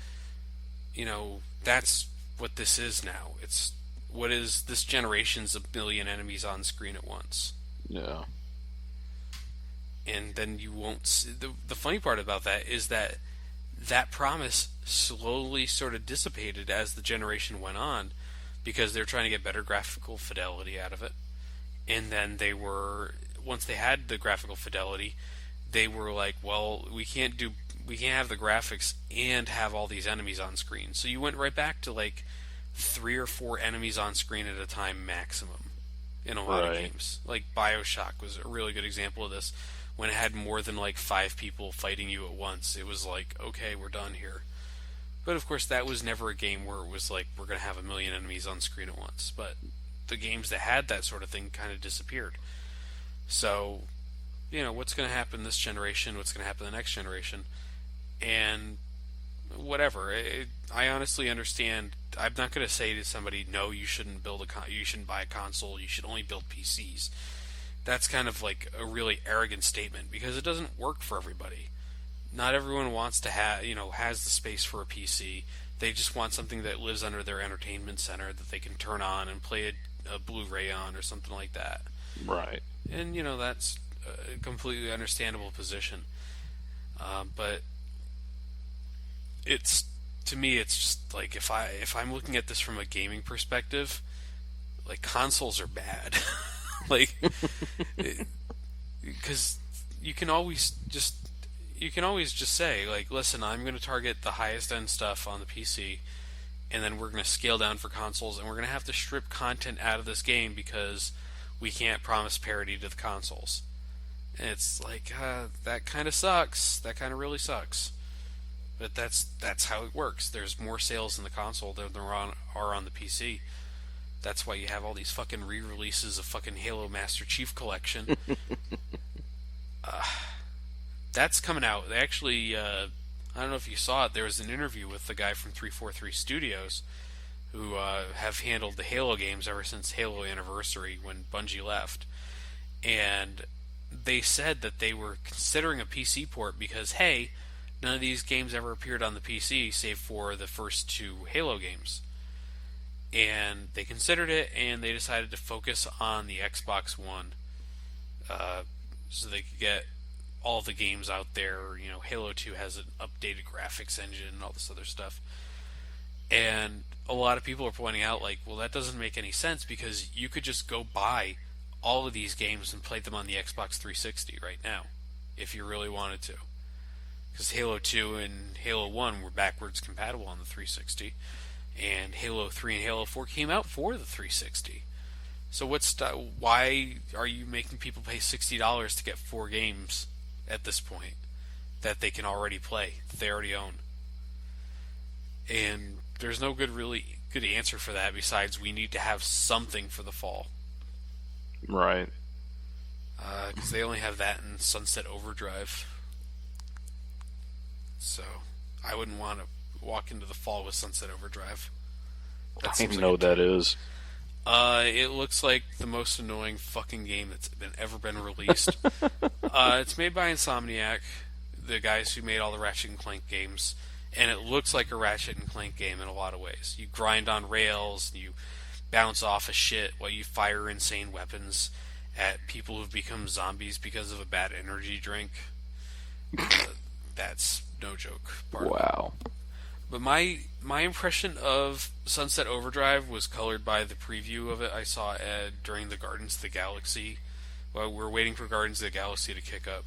That's what this is now. It's what is this generation's a billion enemies on screen at once. Yeah. And then you won't see, the funny part about that is that that promise slowly sort of dissipated as the generation went on, because they're trying to get better graphical fidelity out of it. And then once they had the graphical fidelity, they were like, well, we can't have the graphics and have all these enemies on screen. So you went right back to like 3 or 4 enemies on screen at a time maximum in a lot of games. Like BioShock was a really good example of this. When it had more than like 5 people fighting you at once, it was like, okay, we're done here. But of course, that was never a game where it was like, we're going to have a million enemies on screen at once. But the games that had that sort of thing kind of disappeared. So, what's going to happen this generation? What's going to happen the next generation? And whatever. I honestly understand. I'm not going to say to somebody, no, you shouldn't you shouldn't buy a console. You should only build PCs. That's kind of like a really arrogant statement, because it doesn't work for everybody. Not everyone wants to has the space for a PC. They just want something that lives under their entertainment center that they can turn on and play a Blu-ray on or something like that. Right. And that's a completely understandable position. But to me, it's just like, if I'm looking at this from a gaming perspective, like, consoles are bad. Like, because you can always just say, like, listen, I'm going to target the highest end stuff on the PC, and then we're going to scale down for consoles, and we're going to have to strip content out of this game because we can't promise parity to the consoles. And it's like, that kind of sucks. That kind of really sucks. But that's how it works. There's more sales in the console than there are on the PC. That's why you have all these fucking re-releases of fucking Halo Master Chief Collection. That's coming out. They actually, I don't know if you saw it, there was an interview with the guy from 343 Studios, who have handled the Halo games ever since Halo Anniversary, when Bungie left. And they said that they were considering a PC port because, hey, none of these games ever appeared on the PC save for the first 2 Halo games. And they considered it, and they decided to focus on the Xbox One, so they could get all the games out there. Halo 2 has an updated graphics engine and all this other stuff. And a lot of people are pointing out, like, well, that doesn't make any sense, because you could just go buy all of these games and play them on the Xbox 360 right now, if you really wanted to. Because Halo 2 and Halo 1 were backwards compatible on the 360. And Halo 3 and Halo 4 came out for the 360. So why are you making people pay $60 to get 4 games at this point that they can already play, that they already own? And there's no really good answer for that besides, we need to have something for the fall. Right. Because they only have that in Sunset Overdrive. So I wouldn't want to walk into the fall with Sunset Overdrive. I don't even know what that is. It looks like the most annoying fucking game that's ever been released. It's made by Insomniac, the guys who made all the Ratchet and Clank games, and it looks like a Ratchet and Clank game in a lot of ways. You grind on rails, you bounce off of shit while you fire insane weapons at people who've become zombies because of a bad energy drink. That's no joke. Wow. But my impression of Sunset Overdrive was colored by the preview of it I saw during the Guardians of the Galaxy. Well, we're waiting for Guardians of the Galaxy to kick up.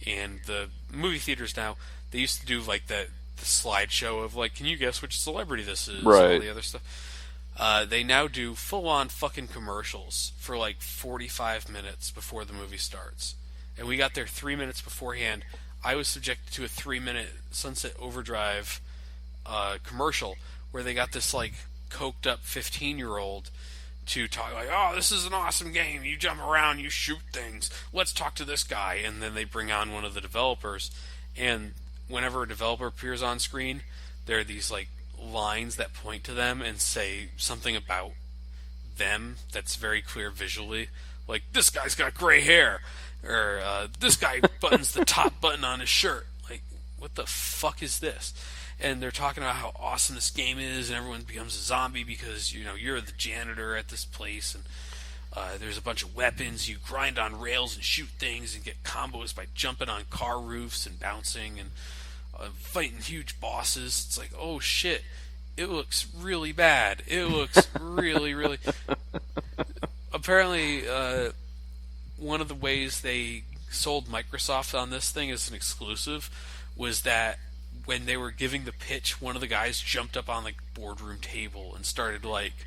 And the movie theaters now, they used to do like the slideshow of like, can you guess which celebrity this is? Right. All the other stuff. They now do full-on fucking commercials for like 45 minutes before the movie starts. And we got there 3 minutes beforehand. I was subjected to a 3-minute Sunset Overdrive commercial where they got this like coked up 15-year-old to talk like, oh, this is an awesome game, you jump around, you shoot things, let's talk to this guy. And then they bring on one of the developers, and whenever a developer appears on screen, there are these like lines that point to them and say something about them that's very clear visually. Like, this guy's got gray hair, or this guy buttons the top button on his shirt. Like, what the fuck is this? And they're talking about how awesome this game is, and everyone becomes a zombie because you're the janitor at this place, and there's a bunch of weapons. You grind on rails and shoot things and get combos by jumping on car roofs and bouncing and fighting huge bosses. It's like, oh shit, it looks really bad. It looks really, really. Apparently, one of the ways they sold Microsoft on this thing as an exclusive was that when they were giving the pitch, one of the guys jumped up on the boardroom table and started like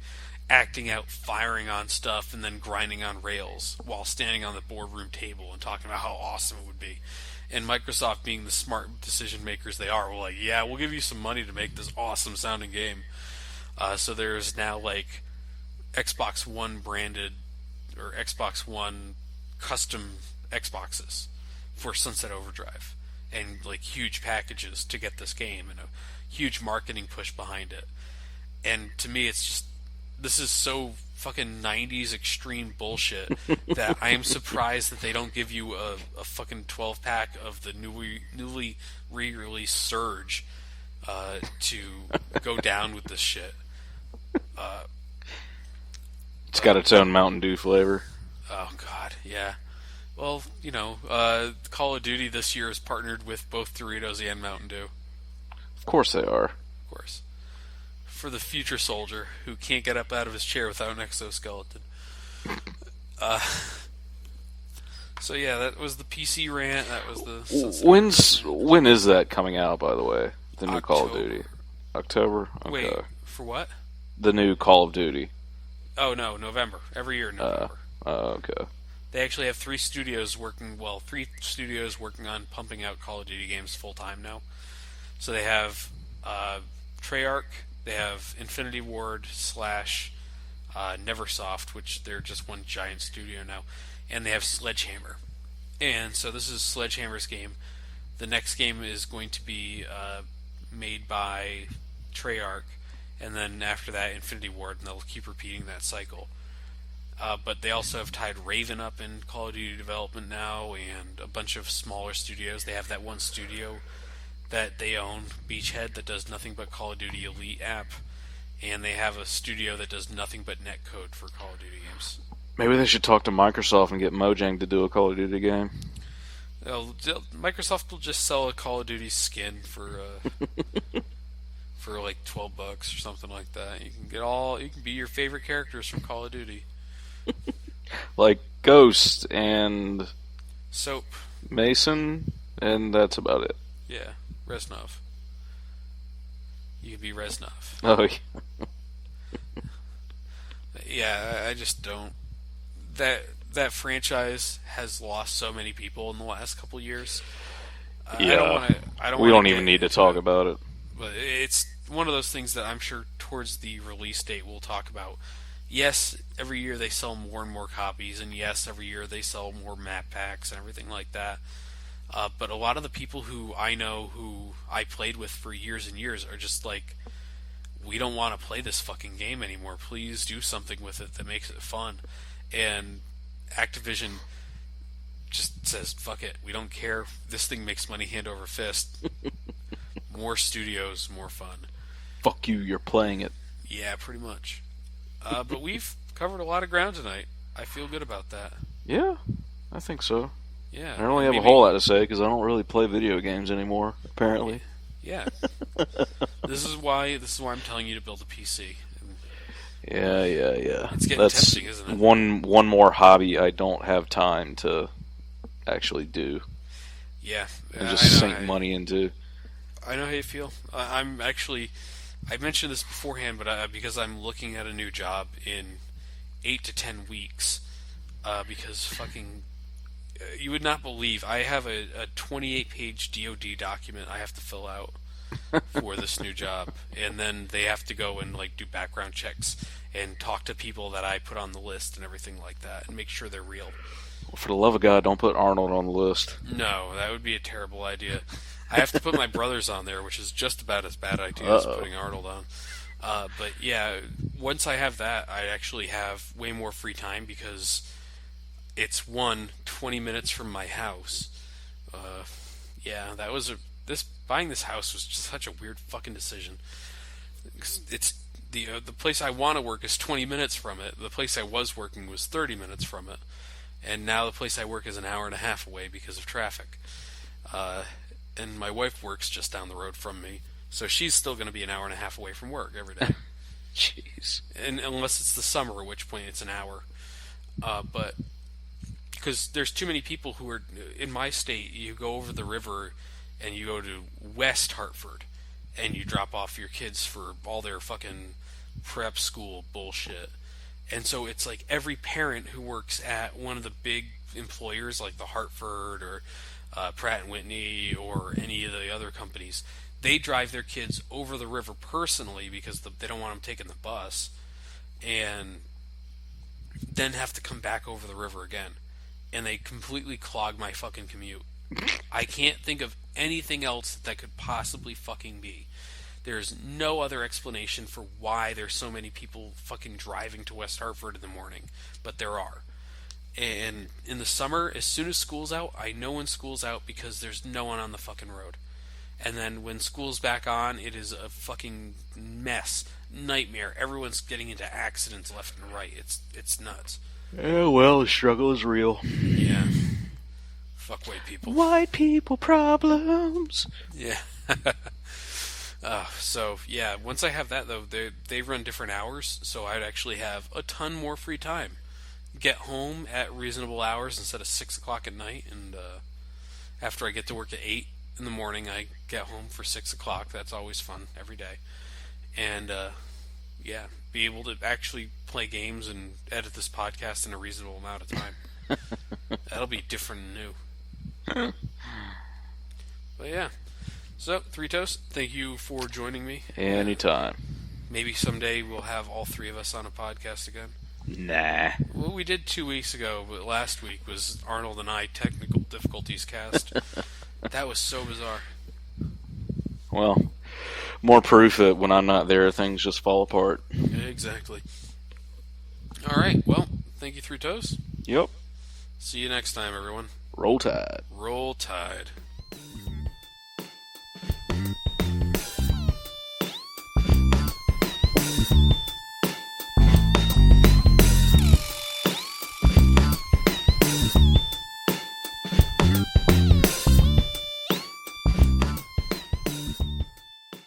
acting out firing on stuff and then grinding on rails while standing on the boardroom table and talking about how awesome it would be. And Microsoft, being the smart decision makers they are, were like, yeah, we'll give you some money to make this awesome sounding game. So there's now like Xbox One branded or Xbox One custom Xboxes for Sunset Overdrive, and like huge packages to get this game and a huge marketing push behind it. And to me, it's just, this is so fucking 90s extreme bullshit that I am surprised that they don't give you a fucking 12 pack of the newly re-released Surge to go down with this shit. It's got its own Mountain Dew flavor. Oh god, yeah. Well, Call of Duty this year has partnered with both Doritos and Mountain Dew. Of course they are. Of course. For the future soldier who can't get up out of his chair without an exoskeleton. So yeah, that was the PC rant. That was the when is that coming out, by the way? The new Call of Duty. October? Okay. Wait, for what? The new Call of Duty. Oh no, November. Every year in November. Okay. They actually have three studios working on pumping out Call of Duty games full time now. So they have Treyarch, they have Infinity Ward / Neversoft, which they're just one giant studio now, and they have Sledgehammer. And so this is Sledgehammer's game. The next game is going to be made by Treyarch, and then after that Infinity Ward, and they'll keep repeating that cycle. But they also have tied Raven up in Call of Duty development now, and a bunch of smaller studios. They have that one studio that they own, Beachhead, that does nothing but Call of Duty Elite app, and they have a studio that does nothing but netcode for Call of Duty games. Maybe they should talk to Microsoft and get Mojang to do a Call of Duty game. Microsoft will just sell a Call of Duty skin for for like $12 or something like that. You can be your favorite characters from Call of Duty. Like Ghost and Soap, Mason, and that's about it. Yeah, Reznov. You can be Reznov. Oh, yeah. Yeah, I just don't. That franchise has lost so many people in the last couple years. Yeah, we don't even need to talk about it. But it's one of those things that I'm sure towards the release date we'll talk about. Yes, every year they sell more and more copies, and yes, every year they sell more map packs and everything like that. But a lot of the people who I know, who I played with for years and years, are just like, we don't want to play this fucking game anymore. Please do something with it that makes it fun. And Activision just says, fuck it, we don't care. This thing makes money hand over fist. More studios, more fun. Fuck you, you're playing it. Yeah, pretty much. But we've covered a lot of ground tonight. I feel good about that. Yeah, I think so. Yeah, I don't really have a whole lot to say because I don't really play video games anymore, apparently. Yeah. This is why I'm telling you to build a PC. Yeah. It's getting tempting, isn't it? One more hobby I don't have time to actually do. Yeah. And just sink money into. I know how you feel. I'm actually... I mentioned this beforehand, but because I'm looking at a new job in 8 to 10 weeks, because fucking... you would not believe, I have a 28-page DoD document I have to fill out for this new job, and then they have to go and like do background checks and talk to people that I put on the list and everything like that, and make sure they're real. Well, for the love of God, don't put Arnold on the list. No, that would be a terrible idea. I have to put my brothers on there, which is just about as bad idea as putting Arnold on. But yeah, once I have that, I actually have way more free time because it's 20 minutes from my house. Uh, yeah, that was this buying this house was just such a weird fucking decision. It's the place I want to work is 20 minutes from it. The place I was working was 30 minutes from it, and now the place I work is an hour and a half away because of traffic. Uh, and my wife works just down the road from me, so she's still going to be an hour and a half away from work every day. Jeez. And unless it's the summer, at which point it's an hour. But because there's too many people who are in my state, you go over the river and you go to West Hartford and you drop off your kids for all their fucking prep school bullshit. And so it's like every parent who works at one of the big employers like the Hartford or Pratt and Whitney or any of the other companies, they drive their kids over the river personally because they don't want them taking the bus, and then have to come back over the river again. And they completely clog my fucking commute. I can't think of anything else that could possibly fucking be. There's no other explanation for why there's so many people fucking driving to West Hartford in the morning, but there are. And in the summer, as soon as school's out, I know when school's out because there's no one on the fucking road. And then when school's back on, it is a fucking mess, nightmare. Everyone's getting into accidents left and right. It's nuts. Yeah, well, the struggle is real. Yeah. Fuck white people. White people problems. Yeah. So yeah, once I have that though, they run different hours, so I'd actually have a ton more free time. Get home at reasonable hours instead of 6 o'clock at night, and after I get to work at 8 in the morning, I get home for 6 o'clock. That's always fun every day, and yeah, be able to actually play games and edit this podcast in a reasonable amount of time. That'll be different and new. But yeah. So, Three Toast, thank you for joining me. Anytime. Maybe someday we'll have all three of us on a podcast again. Nah. Well, we did 2 weeks ago, but last week was Arnold and I technical difficulties cast. That was so bizarre. Well, more proof that when I'm not there, things just fall apart. Exactly. All right, well, thank you, Three Toast. Yep. See you next time, everyone. Roll Tide. Roll Tide.